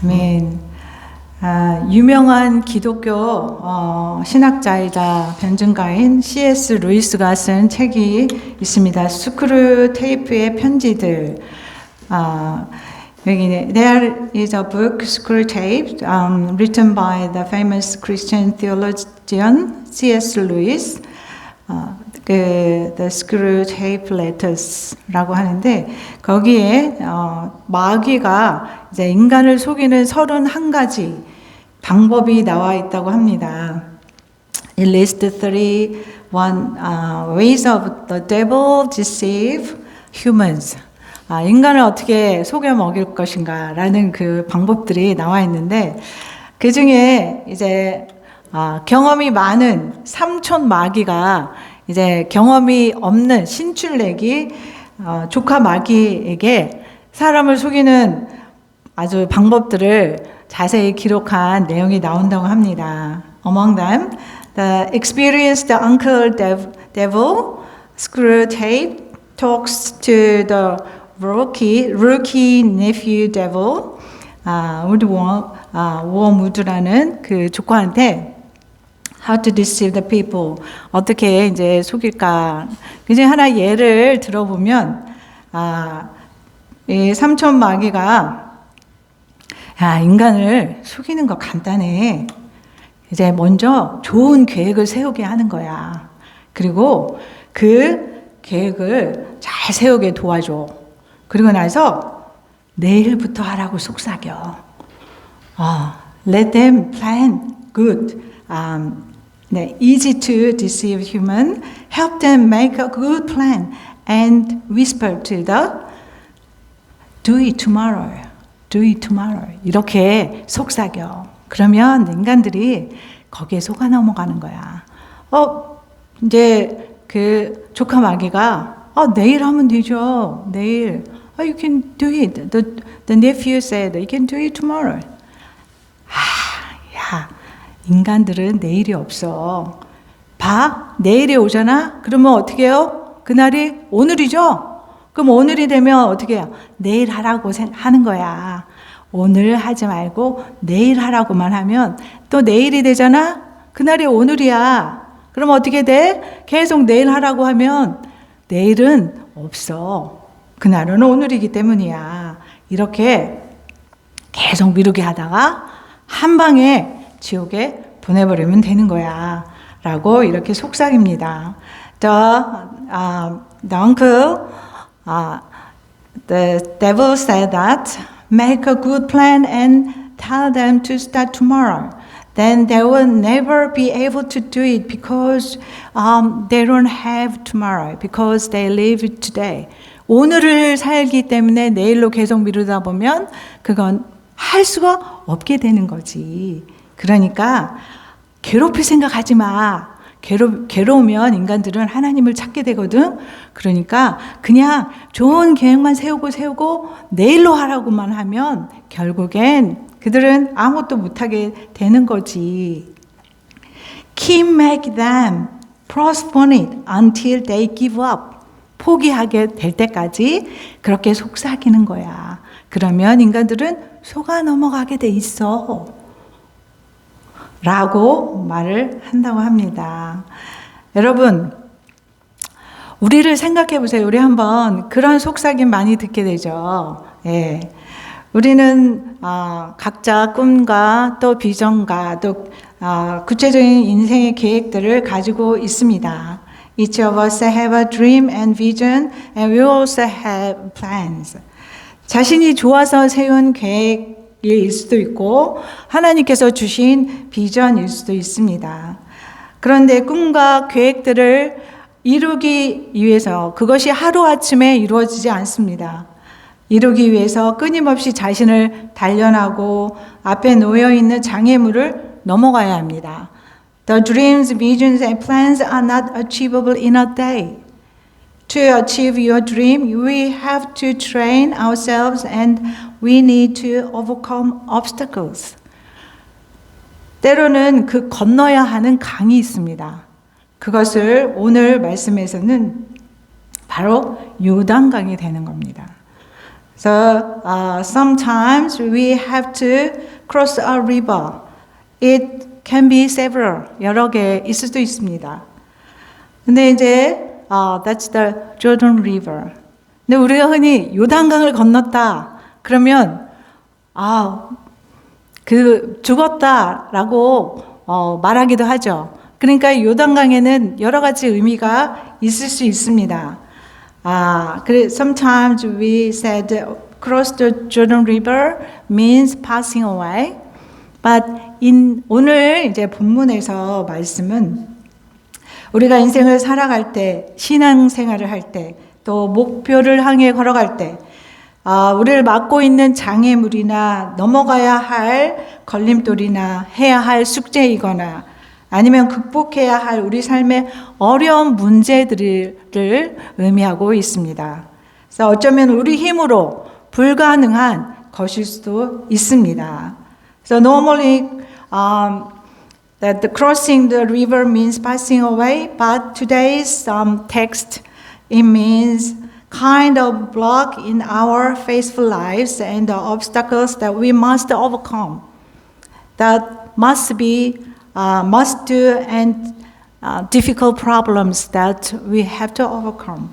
아멘. 유명한 기독교 신학자이자 변증가인 C.S. 루이스가 쓴 책이 있습니다. 스크류 테이프의 편지들. 여기 There is a book, Screw Tape, written by the famous Christian theologian C.S. Lewis. The Screw Tape Letters라고 하는데 거기에 마귀가 이제 인간을 속이는 31가지 방법이 나와 있다고 합니다. It lists 31 ways of the devil deceive humans. 인간을 어떻게 속여 먹일 것인가라는 그 방법들이 나와 있는데 그 중에 이제 경험이 많은 삼촌 마귀가 이제 경험이 없는 신출내기 조카 마귀에게 사람을 속이는 아주 방법들을 자세히 기록한 내용이 나온다고 합니다. Among them, the experienced uncle devil, Screw Tape, talks to the rookie nephew devil, 워무드라는 그 조카한테 How to deceive the people. 어떻게 이제 속일까. 그중에 하나 예를 들어보면, 이 삼촌 마귀가, 인간을 속이는 거 간단해. 이제 먼저 좋은 계획을 세우게 하는 거야. 그리고 그 계획을 잘 세우게 도와줘. 그리고 나서 내일부터 하라고 속삭여. Let them plan good. Easy to deceive human. Help them make a good plan and whisper to the do it tomorrow. Do it tomorrow. 이렇게 속삭여. 그러면 인간들이 거기에 속아 넘어가는 거야. 이제 그 조카 마귀가 내일 하면 되죠. 내일. You can do it. The nephew said, you can do it tomorrow. 인간들은 내일이 없어. 내일이 오잖아? 그러면 어떻게 해요? 그날이 오늘이죠? 그럼 오늘이 되면 어떻게 해요? 내일 하라고 하는 거야. 오늘 하지 말고 내일 하라고만 하면 또 내일이 되잖아? 그날이 오늘이야. 그럼 어떻게 돼? 계속 내일 하라고 하면 내일은 없어. 그날은 오늘이기 때문이야. 이렇게 계속 미루게 하다가 한 방에 지옥에 보내버리면 되는 거야. 라고 이렇게 속삭입니다. The uncle, the devil said that, make a good plan and tell them to start tomorrow. Then they will never be able to do it because they don't have tomorrow, because they live today. 오늘을 살기 때문에 내일로 계속 미루다 보면 그건 할 수가 없게 되는 거지. 그러니까 괴롭힐 생각하지 마. 괴로우면 인간들은 하나님을 찾게 되거든. 그러니까 그냥 좋은 계획만 세우고 내일로 하라고만 하면 결국엔 그들은 아무것도 못하게 되는 거지. Keep make them postpone it until they give up. 포기하게 될 때까지 그렇게 속삭이는 거야. 그러면 인간들은 속아 넘어가게 돼 있어. 라고 말을 한다고 합니다. 여러분, 우리를 생각해 보세요. 우리 한번 그런 속삭임 많이 듣게 되죠. 예. 우리는 각자 꿈과 또 비전과 또 구체적인 인생의 계획들을 가지고 있습니다. Each of us have a dream and vision, and we also have plans. 자신이 좋아서 세운 계획일 수도 있고 하나님께서 주신 비전일 수도 있습니다. 그런데 꿈과 계획들을 이루기 위해서 그것이 하루아침에 이루어지지 않습니다. 이루기 위해서 끊임없이 자신을 단련하고 앞에 놓여있는 장애물을 넘어가야 합니다. The dreams, visions, and plans are not achievable in a day. To achieve your dream, we have to train ourselves and we need to overcome obstacles. 때로는 그 건너야 하는 강이 있습니다. 그것을 오늘 말씀에서는 바로 요단강이 되는 겁니다. So sometimes we have to cross a river. It can be several, 여러 개 있을 수도 있습니다. 근데 이제 that's the Jordan River. 근데 우리가 흔히 요단강을 건넜다 그러면 죽었다라고 말하기도 하죠. 그러니까 요단강에는 여러 가지 의미가 있을 수 있습니다. Sometimes we said cross the Jordan River means passing away. But 오늘 이제 본문에서 말씀은 우리가 인생을 살아갈 때, 신앙생활을 할 때, 또 목표를 향해 걸어갈 때, 우리를 막고 있는 장애물이나 넘어가야 할 걸림돌이나 해야 할 숙제이거나 아니면 극복해야 할 우리 삶의 어려운 문제들을 의미하고 있습니다. 그래서 어쩌면 우리 힘으로 불가능한 것일 수도 있습니다. So normally that the crossing the river means passing away, but today's text, it means kind of block in our faithful lives and the obstacles that we must overcome. That must do and difficult problems that we have to overcome.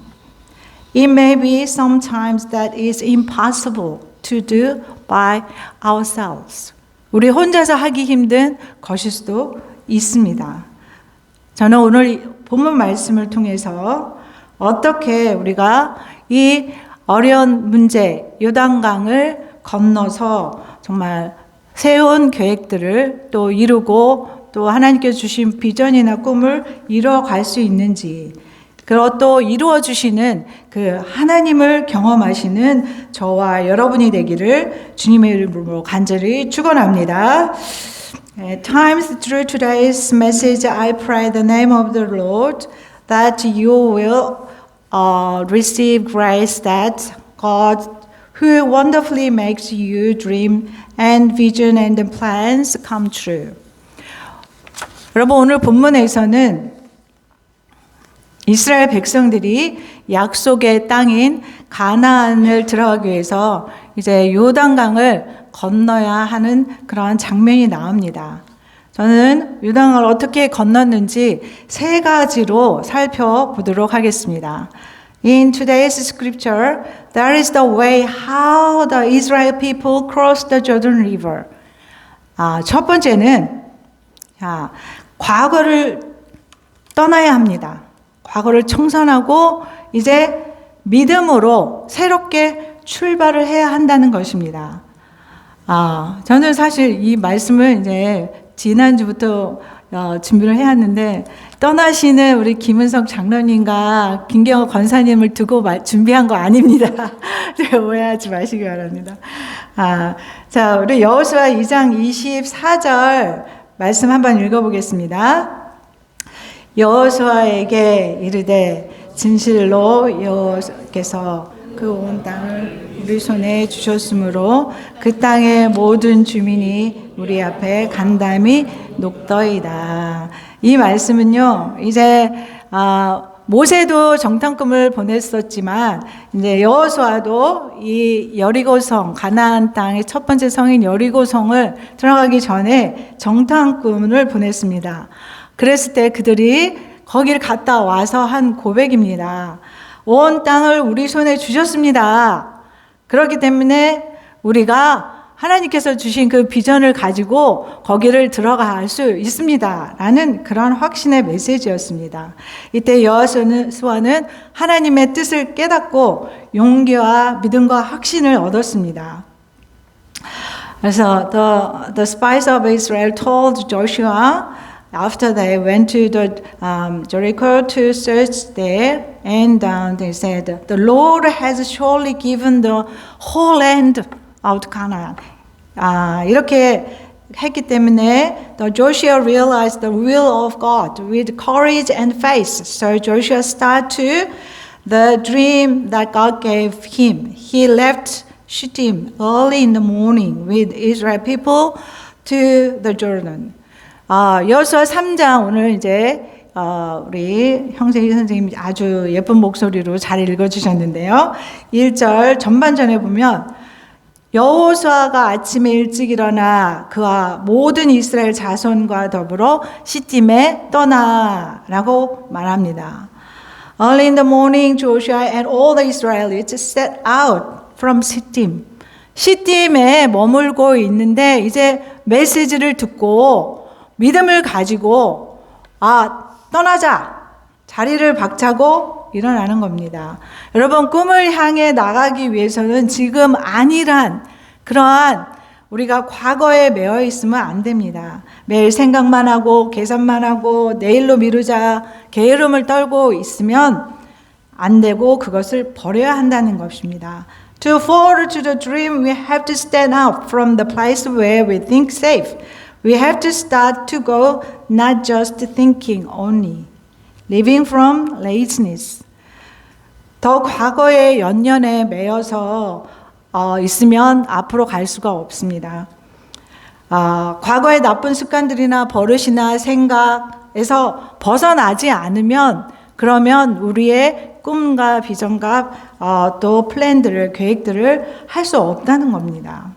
It may be sometimes that is impossible to do by ourselves. 우리 혼자서 하기 힘든 것일 수도 있습니다. 저는 오늘 본문 말씀을 통해서 어떻게 우리가 이 어려운 문제, 요단강을 건너서 정말 세운 계획들을 또 이루고 또 하나님께서 주신 비전이나 꿈을 이뤄갈 수 있는지, 그리고 또 이루어 주시는 그 하나님을 경험하시는 저와 여러분이 되기를 주님의 이름으로 간절히 축원합니다. Times through today's message, I pray the name of the Lord that you will receive grace that God, who wonderfully makes you dream and vision and plans come true. 여러분, 오늘 본문에서는 이스라엘 백성들이 약속의 땅인 가나안을 들어가기 위해서 이제 요단강을 건너야 하는 그러한 장면이 나옵니다. 저는 요단강을 어떻게 건넜는지 세 가지로 살펴보도록 하겠습니다. In today's scripture, that is the way how the Israel people crossed the Jordan River. 첫 번째는 과거를 떠나야 합니다. 과거를 청산하고 이제 믿음으로 새롭게 출발을 해야 한다는 것입니다. 저는 사실 이 말씀을 이제 지난주부터 준비를 해왔는데 떠나시는 우리 김은석 장로님과 김경호 권사님을 두고 준비한 거 아닙니다. 오해하지 마시기 바랍니다. 자, 우리 여호수아 2장 24절 말씀 한번 읽어보겠습니다. 여호수아에게 이르되 진실로 여호와께서 그 온 땅을 우리 손에 주셨으므로 그 땅의 모든 주민이 우리 앞에 간담이 녹더이다. 이 말씀은요, 이제 모세도 정탐꾼을 보냈었지만 이제 여호수아도 이 여리고성, 가나안 땅의 첫 번째 성인 여리고성을 들어가기 전에 정탐꾼을 보냈습니다. 그랬을 때 그들이 거기를 갔다 와서 한 고백입니다. 온 땅을 우리 손에 주셨습니다. 그렇기 때문에 우리가 하나님께서 주신 그 비전을 가지고 거기를 들어갈 수 있습니다. 라는 그런 확신의 메시지였습니다. 이때 여호수아는 하나님의 뜻을 깨닫고 용기와 믿음과 확신을 얻었습니다. 그래서 the spies of Israel told Joshua after they went to the Jericho to search there, and they said, "The Lord has surely given the whole land out Canaan." 이렇게 했기 때문에 the Joshua realized the will of God with courage and faith. So Joshua started to the dream that God gave him. He left Shittim early in the morning with Israel people to the Jordan. 여호수아 3장 오늘 이제 우리 형세희 선생님이 아주 예쁜 목소리로 잘 읽어주셨는데요. 1절 전반전에 보면 여호수아가 아침에 일찍 일어나 그와 모든 이스라엘 자손과 더불어 시딤에 떠나라고 말합니다. Early in the morning, Joshua and all the Israelites set out from Shittim. 시딤에 머물고 있는데 이제 메시지를 듣고 믿음을 가지고 떠나자. 자리를 박차고 일어나는 겁니다. 여러분, 꿈을 향해 나가기 위해서는 지금 안일한 그러한 우리가 과거에 매여 있으면 안 됩니다. 매일 생각만 하고 계산만 하고 내일로 미루자 게으름을 떨고 있으면 안 되고 그것을 버려야 한다는 것입니다. To forward to the dream, we have to stand up from the place where we think safe. We have to start to go, not just thinking only. Living from laziness. 더 과거의 연연에 매여서 있으면 앞으로 갈 수가 없습니다. 과거의 나쁜 습관들이나 버릇이나 생각에서 벗어나지 않으면 그러면 우리의 꿈과 비전과 또 플랜들을, 계획들을 할 수 없다는 겁니다.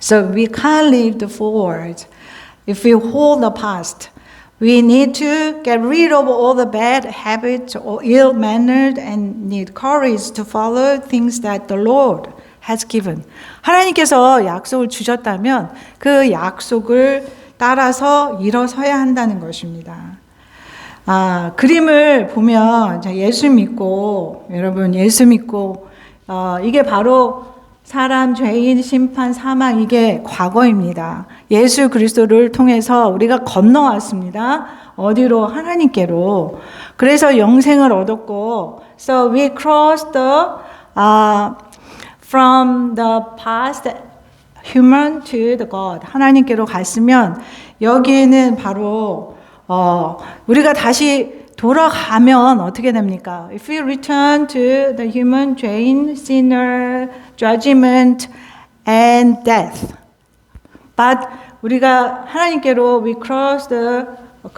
So we can't live the forward if we hold the past. We need to get rid of all the bad habits or ill-mannered and need courage to follow things that the Lord has given. 하나님께서 약속을 주셨다면 그 약속을 따라서 일어서야 한다는 것입니다. 그림을 보면 예수 믿고 여러분 예수 믿고 이게 바로 사람, 죄인, 심판, 사망 이게 과거입니다. 예수 그리스도를 통해서 우리가 건너왔습니다. 어디로? 하나님께로. 그래서 영생을 얻었고 So we crossed from the past human to the God. 하나님께로 갔으면 여기에는 바로 우리가 다시 돌아가면 어떻게 됩니까? If we return to the human, 죄인, sinner, judgment, and death. But 우리가 하나님께로 we cross the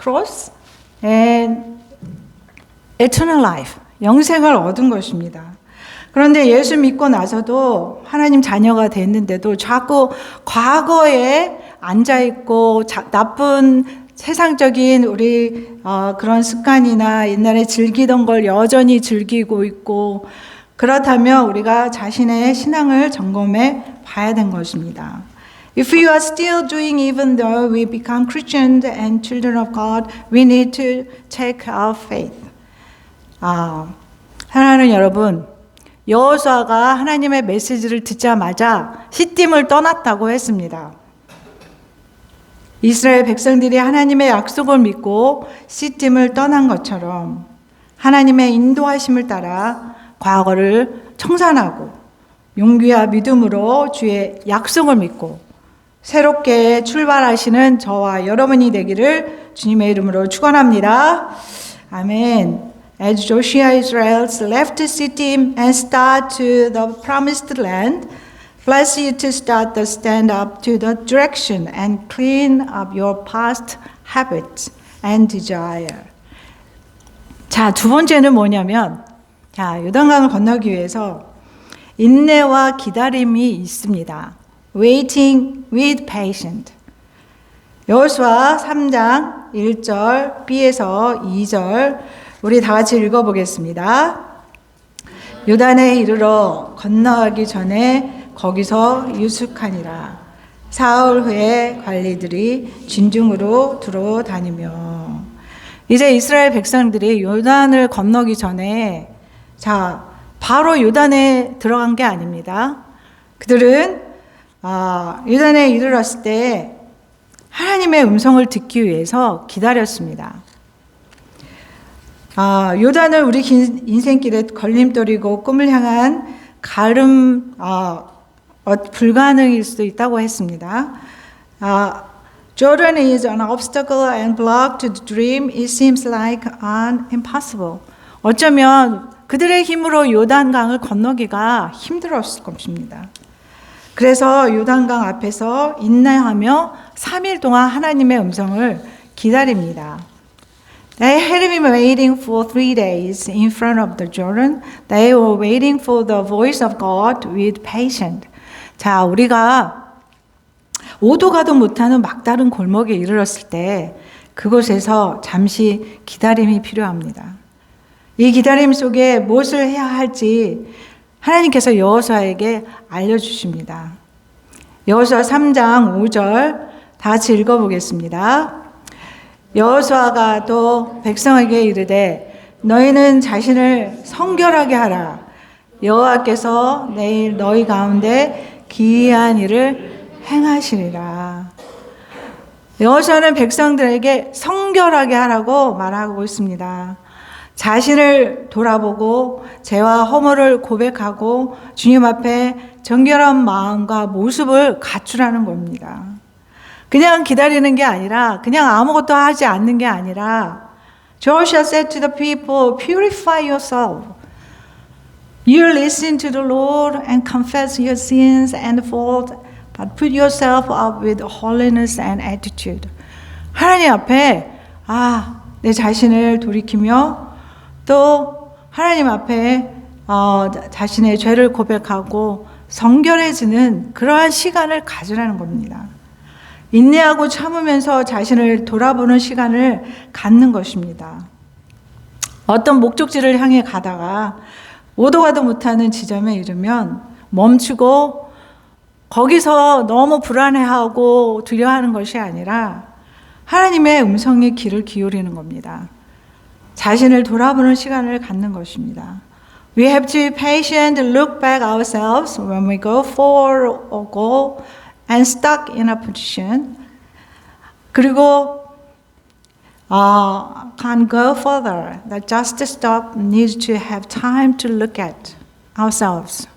cross and eternal life. 영생을 얻은 것입니다. 그런데 예수 믿고 나서도 하나님 자녀가 됐는데도 자꾸 과거에 앉아있고 나쁜 세상적인 우리 그런 습관이나 옛날에 즐기던 걸 여전히 즐기고 있고 그렇다면 우리가 자신의 신앙을 점검해 봐야 된 것입니다. If we are still doing even though we become Christians and children of God, we need to check our faith. 사랑하는 여러분, 여호수아가 하나님의 메시지를 듣자마자 시딤을 떠났다고 했습니다. 이스라엘 백성들이 하나님의 약속을 믿고 시딤을 떠난 것처럼 하나님의 인도하심을 따라 과거를 청산하고 용기와 믿음으로 주의 약속을 믿고 새롭게 출발하시는 저와 여러분이 되기를 주님의 이름으로 축원합니다. 아멘. As Joshua Israelites left Shittim and start to the promised land, bless you to start to stand up to the direction and clean up your past habits and desire. 자, 두 번째는 뭐냐면, 요단강을 건너기 위해서 인내와 기다림이 있습니다. Waiting with patience. 여호수아 3장 1절 B에서 2절 우리 다 같이 읽어보겠습니다. 요단에 이르러 건너가기 전에 거기서 유숙하니라. 사흘 후에 관리들이 진중으로 들어다니며. 이제 이스라엘 백성들이 요단을 건너기 전에 바로 요단에 들어간 게 아닙니다. 그들은 요단에 이르렀을 때 하나님의 음성을 듣기 위해서 기다렸습니다. 요단은 우리 인생길에 걸림돌이고 꿈을 향한 가름 불가능일 수도 있다고 했습니다. Jordan is an obstacle and block to the dream. It seems like an impossible. 어쩌면 그들의 힘으로 요단강을 건너기가 힘들었을 것입니다. 그래서 요단강 앞에서 인내하며 3일 동안 하나님의 음성을 기다립니다. They had been waiting for 3 days in front of the Jordan. They were waiting for the voice of God with patience. 자, 우리가 오도 가도 못하는 막다른 골목에 이르렀을 때 그곳에서 잠시 기다림이 필요합니다. 이 기다림 속에 무엇을 해야 할지 하나님께서 여호수아에게 알려주십니다. 여호수아 3장 5절 다 같이 읽어보겠습니다. 여호수아가 또 백성에게 이르되 너희는 자신을 성결하게 하라. 여호와께서 내일 너희 가운데 기이한 일을 행하시리라. 여호수아는 백성들에게 성결하게 하라고 말하고 있습니다. 자신을 돌아보고 죄와 허물을 고백하고 주님 앞에 정결한 마음과 모습을 갖추라는 겁니다. 그냥 기다리는 게 아니라 그냥 아무것도 하지 않는 게 아니라 Joshua said to the people, purify yourself. You listen to the Lord and confess your sins and faults, but put yourself up with holiness and attitude. 하나님 앞에 내 자신을 돌이키며 또 하나님 앞에 자신의 죄를 고백하고 성결해지는 그러한 시간을 가지라는 겁니다. 인내하고 참으면서 자신을 돌아보는 시간을 갖는 것입니다. 어떤 목적지를 향해 가다가 오도 가도 못하는 지점에 이르면 멈추고 거기서 너무 불안해하고 두려워하는 것이 아니라 하나님의 음성에 귀를 기울이는 겁니다. 자신을 돌아보는 시간을 갖는 것입니다. We have to be patient and look back ourselves when we go forward or go and stuck in a position. 그리고 can't go further. That just stop needs to have time to look at ourselves.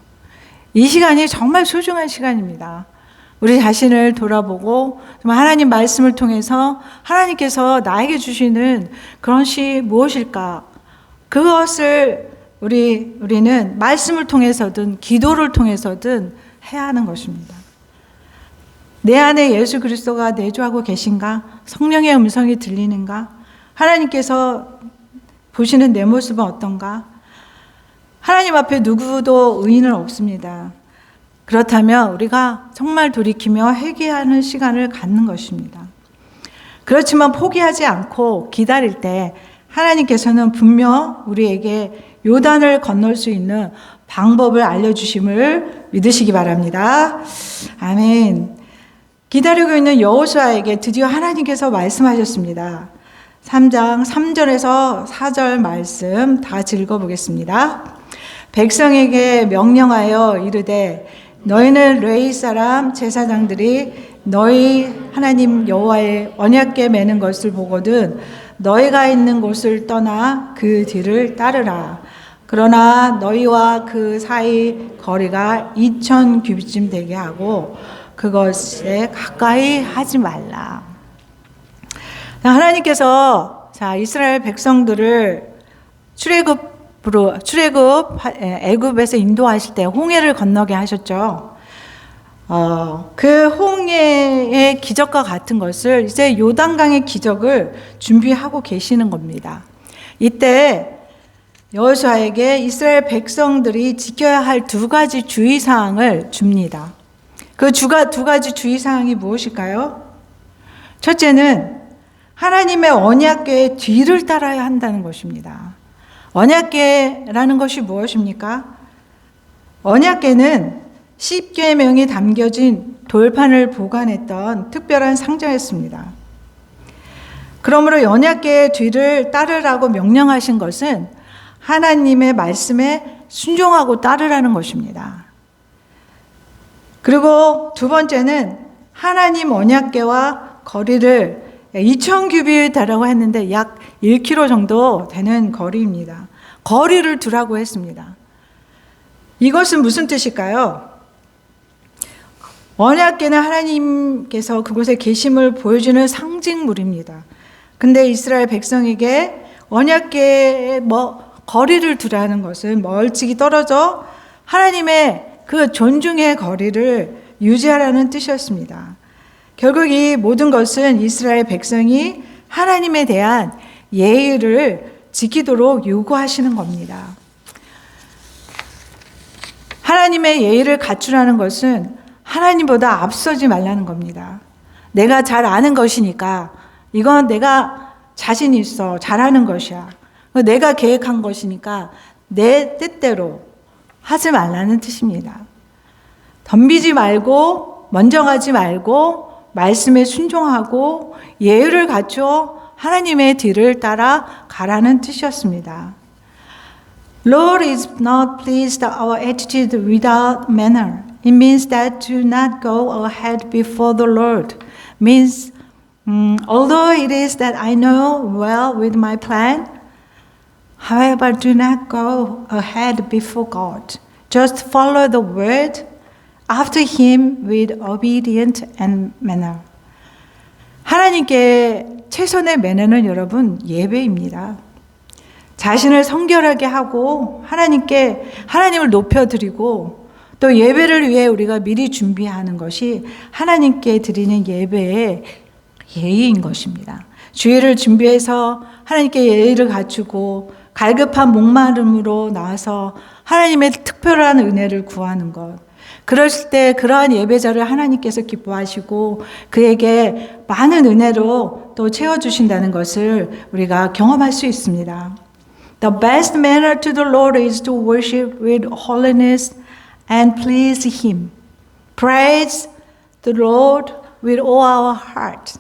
이 시간이 정말 소중한 시간입니다. 우리 자신을 돌아보고 하나님 말씀을 통해서 하나님께서 나에게 주시는 그런 시 무엇일까? 그것을 우리는 말씀을 통해서든 기도를 통해서든 해야 하는 것입니다. 내 안에 예수 그리스도가 내주하고 계신가? 성령의 음성이 들리는가? 하나님께서 보시는 내 모습은 어떤가? 하나님 앞에 누구도 의인은 없습니다. 그렇다면 우리가 정말 돌이키며 회개하는 시간을 갖는 것입니다. 그렇지만 포기하지 않고 기다릴 때 하나님께서는 분명 우리에게 요단을 건널 수 있는 방법을 알려주심을 믿으시기 바랍니다. 아멘. 기다리고 있는 여호수아에게 드디어 하나님께서 말씀하셨습니다. 3장 3절에서 4절 말씀 다 같이 읽어보겠습니다. 백성에게 명령하여 이르되 너희는 레위 사람 제사장들이 너희 하나님 여호와의 언약궤 매는 것을 보거든 너희가 있는 곳을 떠나 그 뒤를 따르라. 그러나 너희와 그 사이 거리가 2,000 규빗쯤 되게 하고 그것에 가까이 하지 말라. 하나님께서 이스라엘 백성들을 애굽에서 인도하실 때 홍해를 건너게 하셨죠. 그 홍해의 기적과 같은 것을 이제 요단강의 기적을 준비하고 계시는 겁니다. 이때 여호수아에게 이스라엘 백성들이 지켜야 할 2가지 주의사항을 줍니다. 그 두 가지 주의사항이 무엇일까요? 첫째는 하나님의 언약궤의 뒤를 따라야 한다는 것입니다. 언약궤라는 것이 무엇입니까? 언약궤는 10계명이 담겨진 돌판을 보관했던 특별한 상자였습니다. 그러므로 언약궤의 뒤를 따르라고 명령하신 것은 하나님의 말씀에 순종하고 따르라는 것입니다. 그리고 두 번째는 하나님 언약궤와 거리를 2,000규빗이라고 했는데 약 1km 정도 되는 거리입니다. 거리를 두라고 했습니다. 이것은 무슨 뜻일까요? 언약궤는 하나님께서 그곳에 계심을 보여주는 상징물입니다. 근데 이스라엘 백성에게 언약궤의 거리를 두라는 것은 멀찍이 떨어져 하나님의 그 존중의 거리를 유지하라는 뜻이었습니다. 결국 이 모든 것은 이스라엘 백성이 하나님에 대한 예의를 지키도록 요구하시는 겁니다. 하나님의 예의를 갖추라는 것은 하나님보다 앞서지 말라는 겁니다. 내가 잘 아는 것이니까 이건 내가 자신 있어 잘하는 것이야. 내가 계획한 것이니까 내 뜻대로 하지 말라는 뜻입니다. 덤비지 말고 먼저 가지 말고 말씀에 순종하고 예의를 갖추어 하나님의 뒤를 따라 가라는 뜻이었습니다. Lord is not pleased our attitude without manner. It means that do not go ahead before the Lord. Means although it is that I know well with my plan, however, do not go ahead before God. Just follow the word after Him with obedient and manner. 하나님께 최선의 매너는 여러분 예배입니다. 자신을 성결하게 하고 하나님을 높여드리고 또 예배를 위해 우리가 미리 준비하는 것이 하나님께 드리는 예배의 예의인 것입니다. 주일을 준비해서 하나님께 예의를 갖추고 갈급한 목마름으로 나와서 하나님의 특별한 은혜를 구하는 것. 그랬을 때 그러한 예배자를 하나님께서 기뻐하시고 그에게 많은 은혜로 또 채워주신다는 것을 우리가 경험할 수 있습니다. The best manner to the Lord is to worship with holiness and please Him. Praise the Lord with all our heart.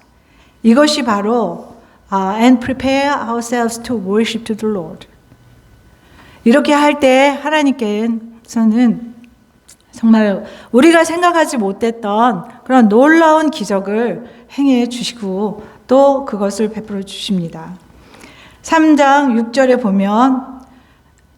이것이 바로 and prepare ourselves to worship to the Lord. 이렇게 할 때 하나님께서는 정말 우리가 생각하지 못했던 그런 놀라운 기적을 행해 주시고 또 그것을 베풀어 주십니다. 3장 6절에 보면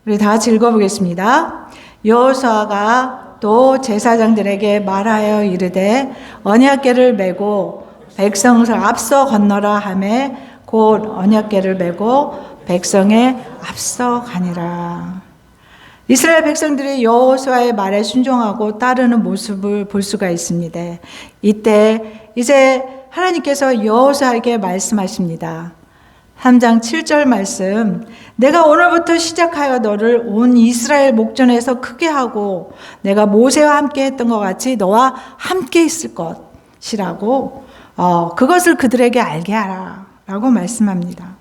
우리 다 같이 읽어보겠습니다. 여호수아가 또 제사장들에게 말하여 이르되 언약궤를 메고 백성을 앞서 건너라 하매 곧 언약궤를 메고 백성에 앞서 가니라. 이스라엘 백성들이 여호수아의 말에 순종하고 따르는 모습을 볼 수가 있습니다. 이때 이제 하나님께서 여호수아에게 말씀하십니다. 3장 7절 말씀, 내가 오늘부터 시작하여 너를 온 이스라엘 목전에서 크게 하고 내가 모세와 함께 했던 것 같이 너와 함께 있을 것이라고 그것을 그들에게 알게 하라 라고 말씀합니다.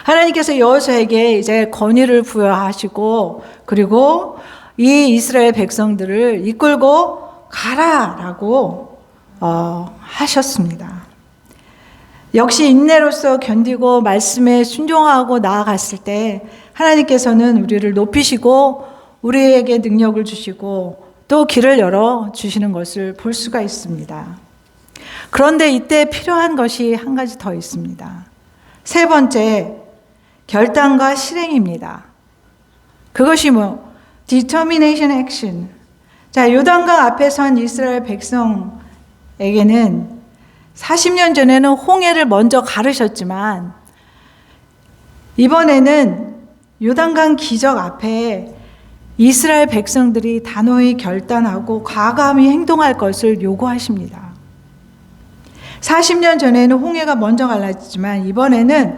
하나님께서 여호수아에게 이제 권위를 부여하시고 그리고 이 이스라엘 백성들을 이끌고 가라라고 하셨습니다. 역시 인내로서 견디고 말씀에 순종하고 나아갔을 때 하나님께서는 우리를 높이시고 우리에게 능력을 주시고 또 길을 열어 주시는 것을 볼 수가 있습니다. 그런데 이때 필요한 것이 한 가지 더 있습니다. 세 번째, 결단과 실행입니다. 그것이 determination action. 자, 요단강 앞에 선 이스라엘 백성에게는 40년 전에는 홍해를 먼저 가르셨지만 이번에는 요단강 기적 앞에 이스라엘 백성들이 단호히 결단하고 과감히 행동할 것을 요구하십니다. 40년 전에는 홍해가 먼저 갈랐지만 이번에는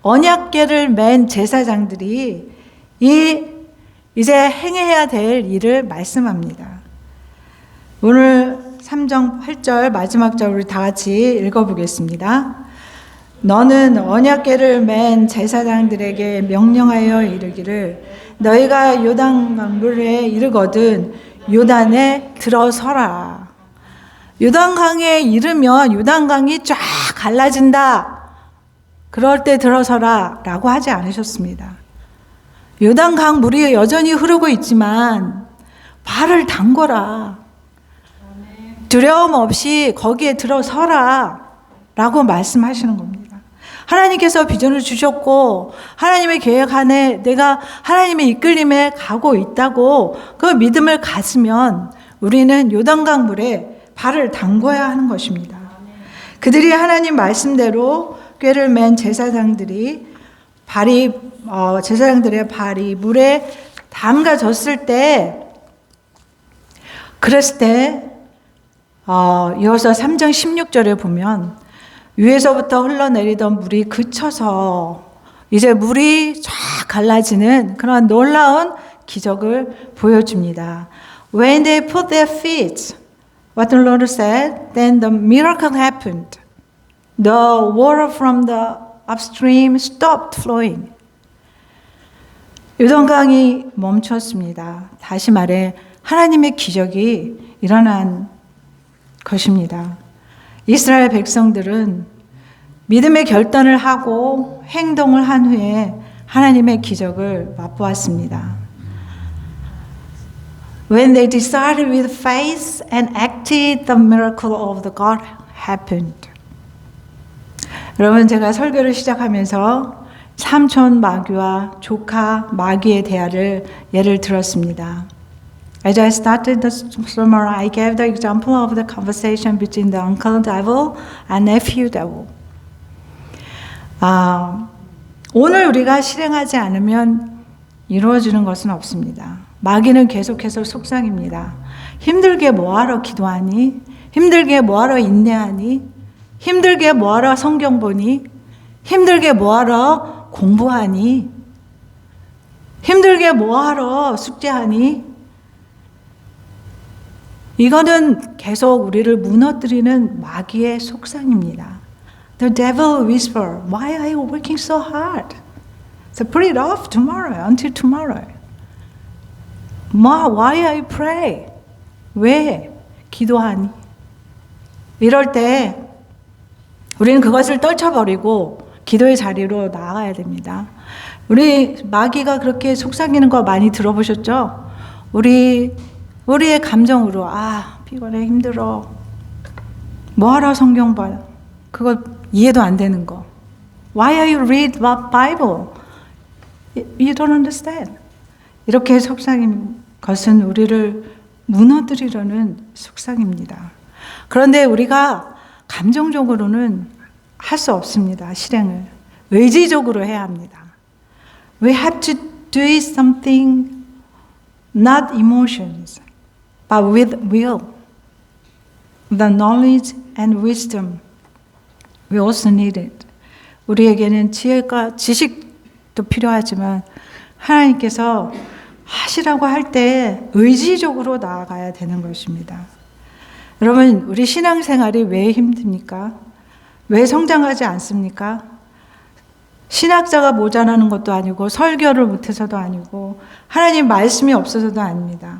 언약궤를 맨 제사장들이 이제 행해야 될 일을 말씀합니다. 오늘 3장 8절 마지막 절 우리 다 같이 읽어보겠습니다. 너는 언약궤를 맨 제사장들에게 명령하여 이르기를 너희가 요단 물에 이르거든 요단에 들어서라. 요단강에 이르면 요단강이 쫙 갈라진다. 그럴 때 들어서라 라고 하지 않으셨습니다. 요단강 물이 여전히 흐르고 있지만 발을 담궈라. 두려움 없이 거기에 들어서라 라고 말씀하시는 겁니다. 하나님께서 비전을 주셨고 하나님의 계획 안에 내가 하나님의 이끌림에 가고 있다고 그 믿음을 가지면 우리는 요단강 물에 발을 담궈야 하는 것입니다. 그들이 하나님 말씀대로 꾀를 맨 제사장들이 제사장들의 발이 물에 담가졌을 때 그랬을 때 여호수아 3장 16절에 보면 위에서부터 흘러내리던 물이 그쳐서 이제 물이 쫙 갈라지는 그런 놀라운 기적을 보여줍니다. When they put their feet, what the Lord said, then the miracle happened. The water from the upstream stopped flowing. 요단강이 멈췄습니다. 다시 말해 하나님의 기적이 일어난 것입니다. 이스라엘 백성들은 믿음의 결단을 하고 행동을 한 후에 하나님의 기적을 맛보았습니다. When they decided with faith and acted, the miracle of the God happened. 여러분, 제가 설교를 시작하면서 삼촌 마귀와 조카 마귀의 대화를 예를 들었습니다. As I started the sermon, I gave the example of the conversation between the uncle devil and nephew devil. 오늘 우리가 실행하지 않으면 이루어지는 것은 없습니다. 마귀는 계속해서 속삭입니다. 힘들게 뭐하러 기도하니? 힘들게 뭐하러 인내하니? 힘들게 뭐하러 성경 보니? 힘들게 뭐하러 공부하니? 힘들게 뭐하러 숙제하니? 이거는 계속 우리를 무너뜨리는 마귀의 속삭입니다. The devil whisper, why are you working so hard? So put it off tomorrow, until tomorrow. Why are you pray? 왜 기도하니? 이럴 때 우리는 그것을 떨쳐버리고 기도의 자리로 나아가야 됩니다. 우리 마귀가 그렇게 속삭이는 거 많이 들어보셨죠? 우리의 감정으로 피곤해 힘들어 뭐하러 성경 봐 그거 이해도 안 되는 거 Why are you read the Bible? You don't understand. 이렇게 속삭이는 것은 우리를 무너뜨리려는 속삭입니다. 그런데 우리가 감정적으로는 할 수 없습니다. 실행을 의지적으로 해야 합니다. We have to do something not emotions, but with will. The knowledge and wisdom we also need it. 우리에게는 지혜가 지식도 필요하지만 하나님께서 하시라고 할 때 의지적으로 나아가야 되는 것입니다. 여러분, 우리 신앙생활이 왜 힘듭니까? 왜 성장하지 않습니까? 신학자가 모자라는 것도 아니고 설교를 못해서도 아니고 하나님 말씀이 없어서도 아닙니다.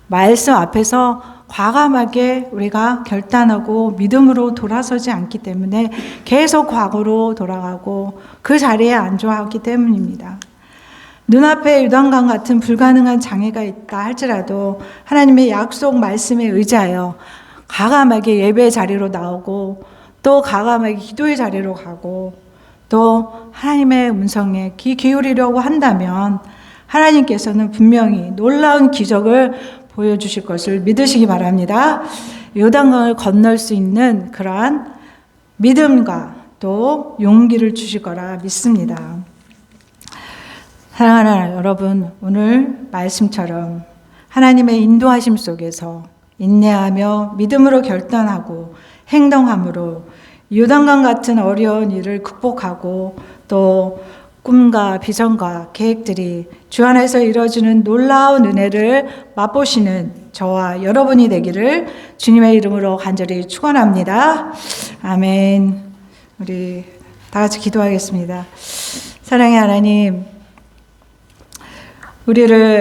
말씀 앞에서 과감하게 우리가 결단하고 믿음으로 돌아서지 않기 때문에 계속 과거로 돌아가고 그 자리에 안주하기 때문입니다. 눈앞에 요단강 같은 불가능한 장애가 있다 할지라도 하나님의 약속 말씀에 의지하여 과감하게 예배의 자리로 나오고 또 과감하게 기도의 자리로 가고 또 하나님의 음성에 귀 기울이려고 한다면 하나님께서는 분명히 놀라운 기적을 보여주실 것을 믿으시기 바랍니다. 요단강을 건널 수 있는 그러한 믿음과 또 용기를 주실 거라 믿습니다. 사랑하는 여러분, 오늘 말씀처럼 하나님의 인도하심 속에서 인내하며 믿음으로 결단하고 행동함으로 요단강 같은 어려운 일을 극복하고 또 꿈과 비전과 계획들이 주 안에서 이루어지는 놀라운 은혜를 맛보시는 저와 여러분이 되기를 주님의 이름으로 간절히 축원합니다. 아멘. 우리 다 같이 기도하겠습니다. 사랑의 하나님, 우리를